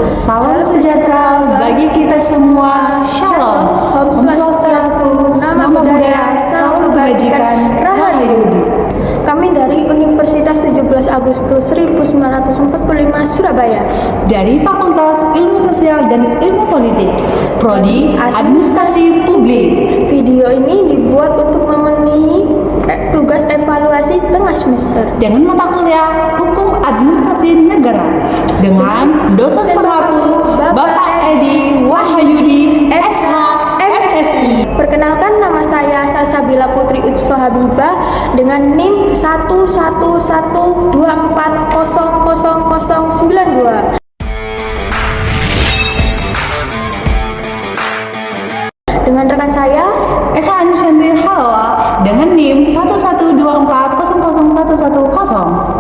Salam sejahtera bagi kita semua. Shalom. Om Swastiastu, Namo Buddhaya, Salam Kebajikan, Rahayu. Kami dari Universitas 17 Agustus 1945 Surabaya, Dari Fakultas Ilmu Sosial dan Ilmu Politik, Prodi Administrasi Publik. video ini dibuat untuk memenuhi tugas evaluasi tengah semester Dengan mata kuliah Hukum Administrasi Negara dengan dosen pengaku Bapak Edi Wahyudi, SH, FSI. Perkenalkan, nama saya Salsabila Putri Utsfa Habibah dengan NIM 11124000092. Dengan rekan saya Eka Anusyanti Halawa dengan NIM 112400110.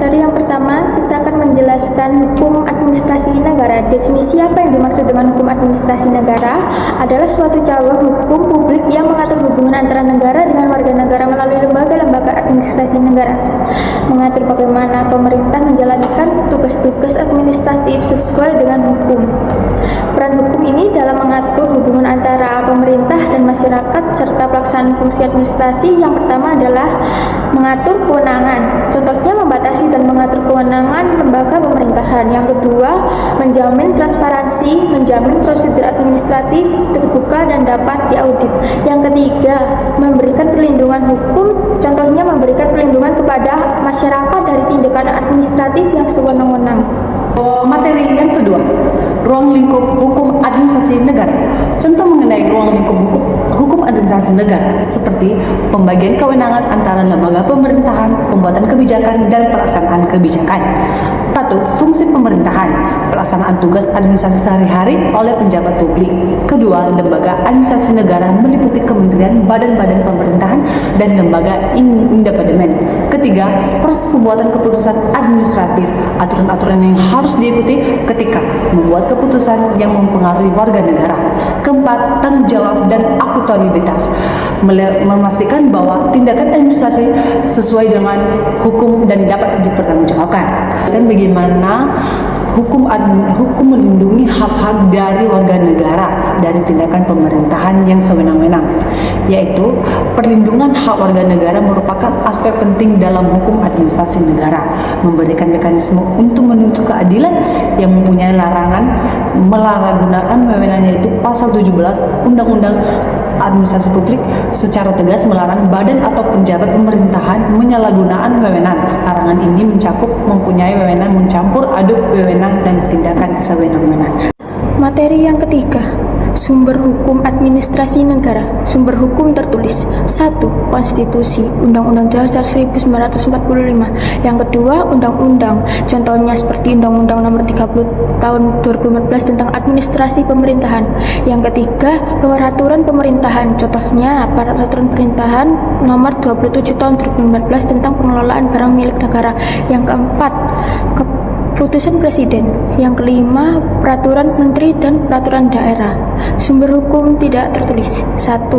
materi yang pertama, kita akan menjelaskan hukum administrasi negara. Definisi apa yang dimaksud dengan hukum administrasi negara adalah suatu cabang hukum publik yang mengatur hubungan antara negara dengan warga negara melalui lembaga-lembaga administrasi negara, mengatur bagaimana pemerintah menjalankan tugas-tugas administratif sesuai dengan hukum. Peran hukum ini dalam mengatur hubungan antara pemerintah dan masyarakat serta pelaksanaan fungsi administrasi. Yang pertama adalah mengatur kewenangan, contohnya membatasi dan mengatur kewenangan lembaga pemerintahan. Yang kedua, menjamin transparansi, menjamin prosedur administratif terbuka dan dapat diaudit. Yang ketiga, memberikan perlindungan hukum, contohnya memberikan perlindungan kepada masyarakat dari tindakan administratif yang sewenang-wenang. Materi yang kedua, ruang lingkup hukum administrasi negara. Contoh mengenai ruang lingkup hukum administrasi negara seperti pembagian kewenangan antara lembaga pemerintahan, pembuatan kebijakan, dan pelaksanaan kebijakan. 1. Fungsi pemerintahan, pelaksanaan tugas administrasi sehari-hari oleh pejabat publik. Kedua, lembaga administrasi negara meliputi kementerian, badan-badan pemerintahan, dan lembaga independen. Ketiga, proses pembuatan keputusan administratif, aturan-aturan yang harus diikuti ketika membuat keputusan yang mempengaruhi warga negara. Keempat, tanggung jawab dan akuntabilitas, memastikan bahwa tindakan administrasi sesuai dengan hukum dan dapat dipertanggungjawabkan. Dan bagaimana hukum melindungi hak-hak dari warga negara dari tindakan pemerintahan yang sewenang-wenang, yaitu perlindungan hak warga negara merupakan aspek penting dalam hukum administrasi negara, memberikan mekanisme untuk menuntut keadilan yang mempunyai larangan melaranggunakan wewenang, yaitu pasal 17 Undang-Undang Administrasi Publik secara tegas melarang badan atau pejabat pemerintahan menyalahgunakan wewenang. Larangan ini mencakup mempunyai wewenang mencampur aduk wewenang dan tindakan sewenang-wenang. Materi yang ketiga, sumber hukum administrasi negara. Sumber hukum tertulis. 1. Konstitusi, Undang-Undang Dasar 1945. Yang kedua, undang-undang. Contohnya seperti Undang-Undang Nomor 30 Tahun 2014 tentang administrasi pemerintahan. Yang ketiga, peraturan pemerintahan. Contohnya peraturan pemerintahan Nomor 27 Tahun 2014 tentang pengelolaan barang milik negara. Yang keempat, keputusan presiden. Yang kelima, peraturan menteri dan peraturan daerah. Sumber hukum tidak tertulis. 1.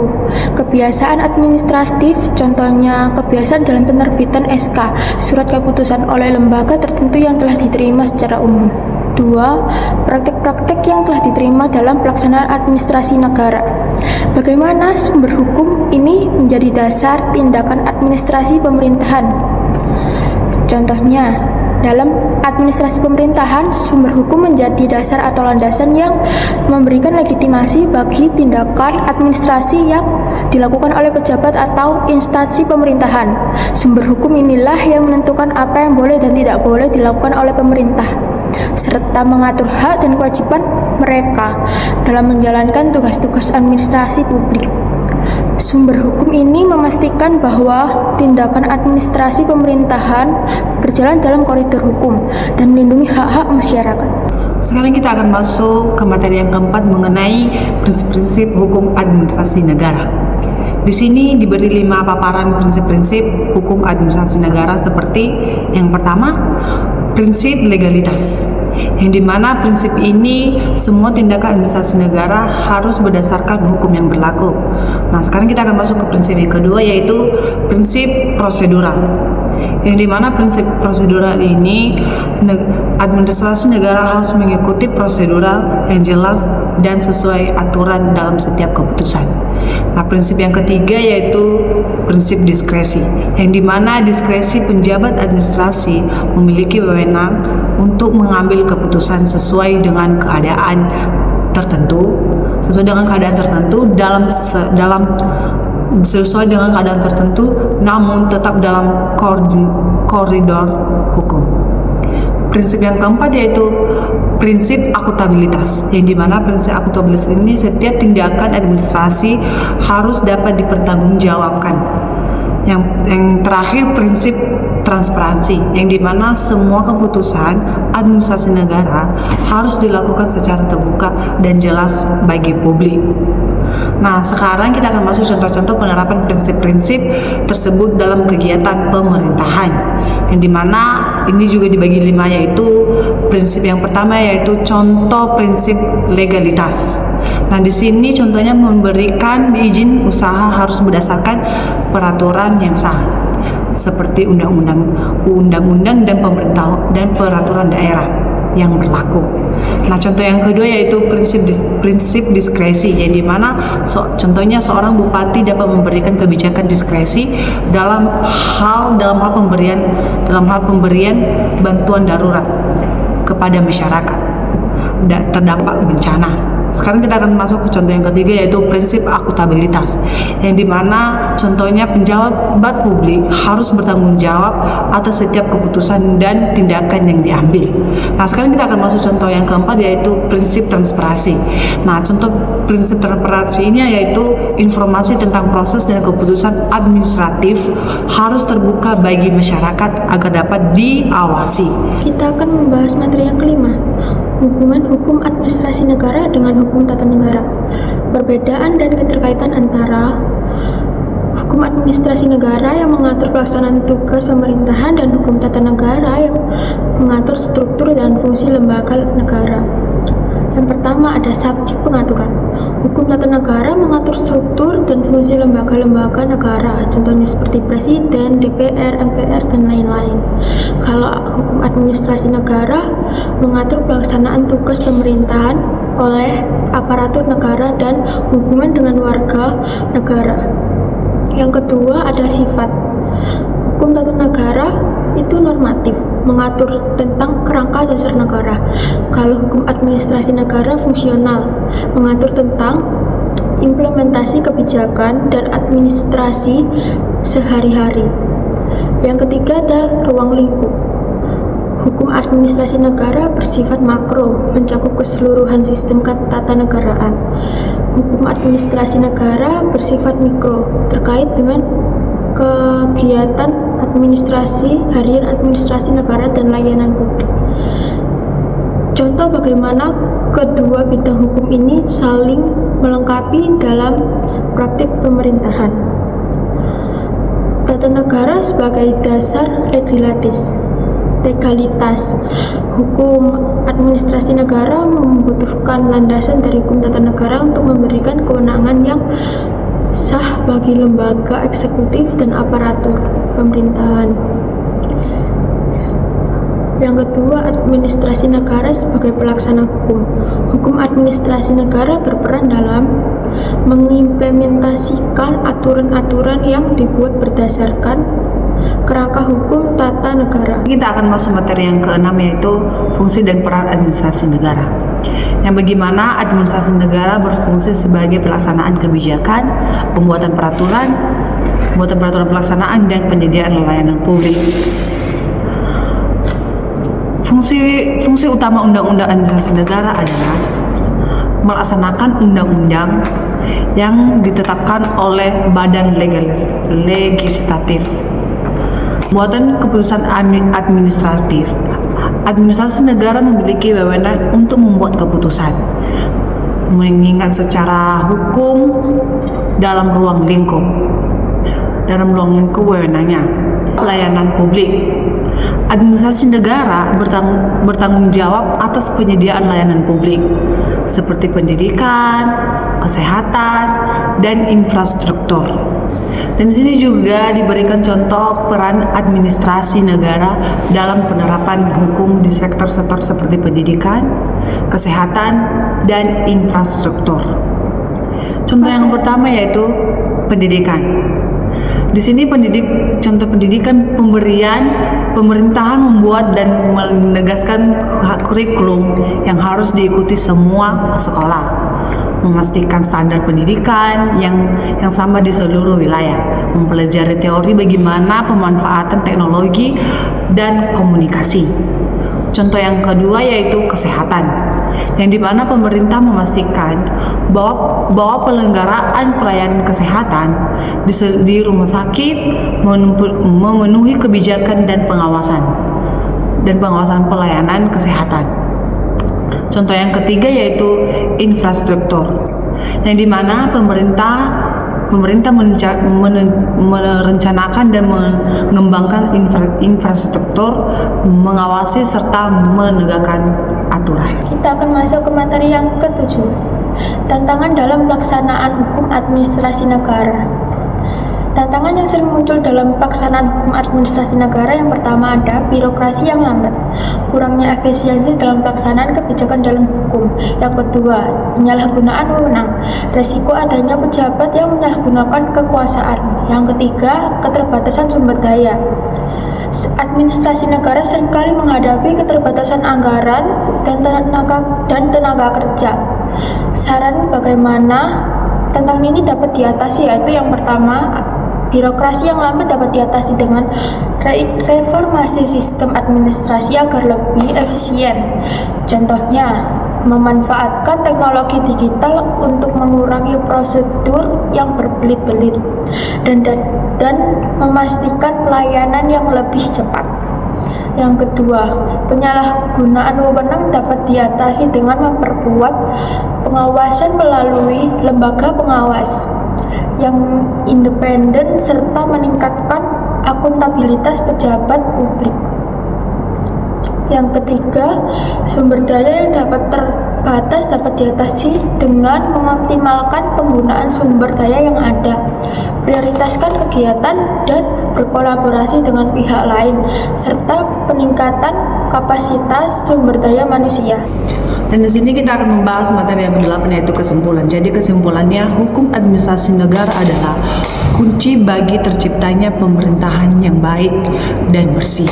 Kebiasaan administratif, contohnya kebiasaan dalam penerbitan SK, surat keputusan oleh lembaga tertentu yang telah diterima secara umum. 2. Praktek-praktek yang telah diterima dalam pelaksanaan administrasi negara. Bagaimana sumber hukum ini menjadi dasar tindakan administrasi pemerintahan? Contohnya, dalam administrasi pemerintahan, sumber hukum menjadi dasar atau landasan yang memberikan legitimasi bagi tindakan administrasi yang dilakukan oleh pejabat atau instansi pemerintahan. Sumber hukum inilah yang menentukan apa yang boleh dan tidak boleh dilakukan oleh pemerintah, serta mengatur hak dan kewajiban mereka dalam menjalankan tugas-tugas administrasi publik. Sumber hukum ini memastikan bahwa tindakan administrasi pemerintahan berjalan dalam koridor hukum dan melindungi hak-hak masyarakat. Sekarang kita akan masuk ke materi yang keempat mengenai prinsip-prinsip hukum administrasi negara. Di sini diberi 5 paparan prinsip-prinsip hukum administrasi negara seperti yang pertama, prinsip legalitas, yang dimana prinsip ini semua tindakan administrasi negara harus berdasarkan hukum yang berlaku. Nah, sekarang kita akan masuk ke prinsip yang kedua, yaitu prinsip prosedural, yang dimana prinsip prosedural ini administrasi negara harus mengikuti prosedural yang jelas dan sesuai aturan dalam setiap keputusan. Nah, prinsip yang ketiga yaitu prinsip diskresi, yang dimana diskresi penjabat administrasi memiliki wewenang untuk mengambil keputusan sesuai dengan keadaan tertentu, namun tetap dalam koridor hukum. Prinsip yang keempat yaitu prinsip akuntabilitas, yang dimana prinsip akuntabilitas ini setiap tindakan administrasi harus dapat dipertanggungjawabkan. Yang terakhir prinsip transparansi, yang dimana semua keputusan administrasi negara harus dilakukan secara terbuka dan jelas bagi publik. Nah, sekarang kita akan masuk contoh-contoh penerapan prinsip-prinsip tersebut dalam kegiatan pemerintahan, yang dimana ini juga dibagi 5, yaitu prinsip yang pertama yaitu contoh prinsip legalitas. Nah, di sini contohnya memberikan izin usaha harus berdasarkan peraturan yang sah, seperti undang-undang dan peraturan daerah yang berlaku. Nah, contoh yang kedua yaitu prinsip diskresi, yang dimana contohnya seorang bupati dapat memberikan kebijakan diskresi dalam hal pemberian bantuan darurat kepada masyarakat terdampak bencana. Sekarang kita akan masuk ke contoh yang ketiga yaitu prinsip akuntabilitas, yang dimana contohnya penjabat publik harus bertanggung jawab atas setiap keputusan dan tindakan yang diambil. Nah, sekarang kita akan masuk contoh yang keempat yaitu prinsip transparansi. Nah, contoh prinsip transparansi ini yaitu informasi tentang proses dan keputusan administratif harus terbuka bagi masyarakat agar dapat diawasi. Kita akan membahas materi yang kelima, hubungan hukum administrasi negara dengan hukum tata negara. Perbedaan dan keterkaitan antara hukum administrasi negara yang mengatur pelaksanaan tugas pemerintahan dan hukum tata negara yang mengatur struktur dan fungsi lembaga negara. Yang pertama ada subjek pengaturan. Hukum tata negara mengatur struktur dan fungsi lembaga-lembaga negara, contohnya seperti presiden, DPR, MPR, dan lain-lain. Kalau hukum administrasi negara mengatur pelaksanaan tugas pemerintahan oleh aparatur negara dan hubungan dengan warga negara. Yang kedua ada sifat. Hukum tata negara itu normatif, mengatur tentang kerangka dasar negara. Kalau hukum administrasi negara fungsional, mengatur tentang implementasi kebijakan dan administrasi sehari-hari. Yang ketiga ada ruang lingkup. Hukum administrasi negara bersifat makro, mencakup keseluruhan sistem ketatanegaraan. Hukum administrasi negara bersifat mikro, terkait dengan kegiatan administrasi harian administrasi negara dan layanan publik. Contoh bagaimana kedua bidang hukum ini saling melengkapi dalam praktik pemerintahan. Tata negara sebagai dasar legalitas. Hukum administrasi negara membutuhkan landasan dari hukum tata negara untuk memberikan kewenangan yang sah bagi lembaga eksekutif dan aparatur pemerintahan. Yang kedua, administrasi negara sebagai pelaksana hukum. Hukum administrasi negara berperan dalam mengimplementasikan aturan-aturan yang dibuat berdasarkan kerangka hukum tata negara. Kita akan masuk materi yang keenam yaitu fungsi dan peran administrasi negara, yang bagaimana administrasi negara berfungsi sebagai pelaksanaan kebijakan, pembuatan peraturan pelaksanaan, dan penyediaan layanan publik. Fungsi utama undang-undang administrasi negara adalah melaksanakan undang-undang yang ditetapkan oleh badan legislatif, pembuatan keputusan administratif. Administrasi negara memiliki wewenang untuk membuat keputusan, mengingat secara hukum dalam ruang lingkup wewenangnya. Pelayanan publik. Administrasi negara bertanggung jawab atas penyediaan layanan publik seperti pendidikan, kesehatan, dan infrastruktur. Dan di sini juga diberikan contoh peran administrasi negara dalam penerapan hukum di sektor-sektor seperti pendidikan, kesehatan, dan infrastruktur. Contoh yang pertama yaitu pendidikan. Di sini contoh pendidikan pemerintahan membuat dan menegaskan kurikulum yang harus diikuti semua sekolah, memastikan standar pendidikan yang sama di seluruh wilayah, mempelajari teori bagaimana pemanfaatan teknologi dan komunikasi. Contoh yang kedua yaitu kesehatan, yang dimana pemerintah memastikan bahwa penyelenggaraan pelayanan kesehatan di rumah sakit memenuhi kebijakan dan pengawasan pelayanan kesehatan. Contoh yang ketiga yaitu infrastruktur, yang dimana pemerintah merencanakan dan mengembangkan infrastruktur, mengawasi serta menegakkan aturan. Kita akan masuk ke materi yang ketujuh, tantangan dalam pelaksanaan hukum administrasi negara. Tantangan yang sering muncul dalam pelaksanaan hukum administrasi negara yang pertama ada birokrasi yang lambat, kurangnya efisiensi dalam pelaksanaan kebijakan dalam hukum. Yang kedua, penyalahgunaan wewenang, resiko adanya pejabat yang menyalahgunakan kekuasaan. Yang ketiga, keterbatasan sumber daya. Administrasi negara seringkali menghadapi keterbatasan anggaran dan tenaga kerja. Saran bagaimana tantangan ini dapat diatasi yaitu yang pertama, birokrasi yang lambat dapat diatasi dengan reformasi sistem administrasi agar lebih efisien. Contohnya, memanfaatkan teknologi digital untuk mengurangi prosedur yang berbelit-belit dan memastikan pelayanan yang lebih cepat. Yang kedua, penyalahgunaan wewenang dapat diatasi dengan memperkuat pengawasan melalui lembaga pengawas yang independen serta meningkatkan akuntabilitas pejabat publik. Yang ketiga, sumber daya yang terbatas dapat diatasi dengan mengoptimalkan penggunaan sumber daya yang ada, prioritaskan kegiatan dan berkolaborasi dengan pihak lain, serta peningkatan kapasitas sumber daya manusia. Dan di sini kita akan membahas materi yang ke-8 yaitu kesimpulan. Jadi kesimpulannya, hukum administrasi negara adalah kunci bagi terciptanya pemerintahan yang baik dan bersih.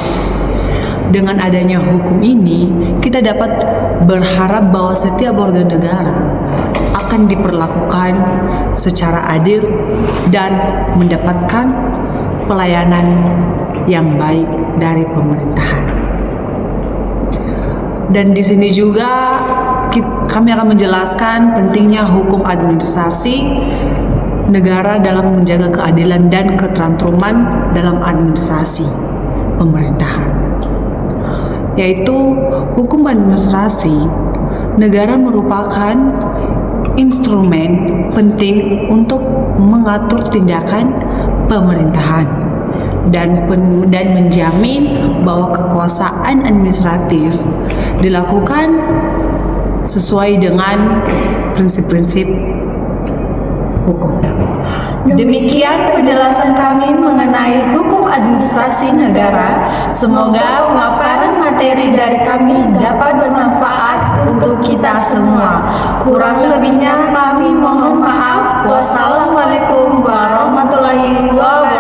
Dengan adanya hukum ini, kita dapat berharap bahwa setiap warga negara akan diperlakukan secara adil dan mendapatkan pelayanan yang baik dari pemerintahan. Dan di sini juga kami akan menjelaskan pentingnya hukum administrasi negara dalam menjaga keadilan dan keteraturan dalam administrasi pemerintahan. Yaitu hukum administrasi negara merupakan instrumen penting untuk mengatur tindakan pemerintahan dan menjamin bahwa kekuasaan administratif dilakukan sesuai dengan prinsip-prinsip hukum. Demikian penjelasan kami mengenai hukum administrasi negara. Semoga pemaparan materi dari kami dapat bermanfaat untuk kita semua. Kurang lebihnya kami mohon maaf. Wassalamualaikum warahmatullahi wabarakatuh.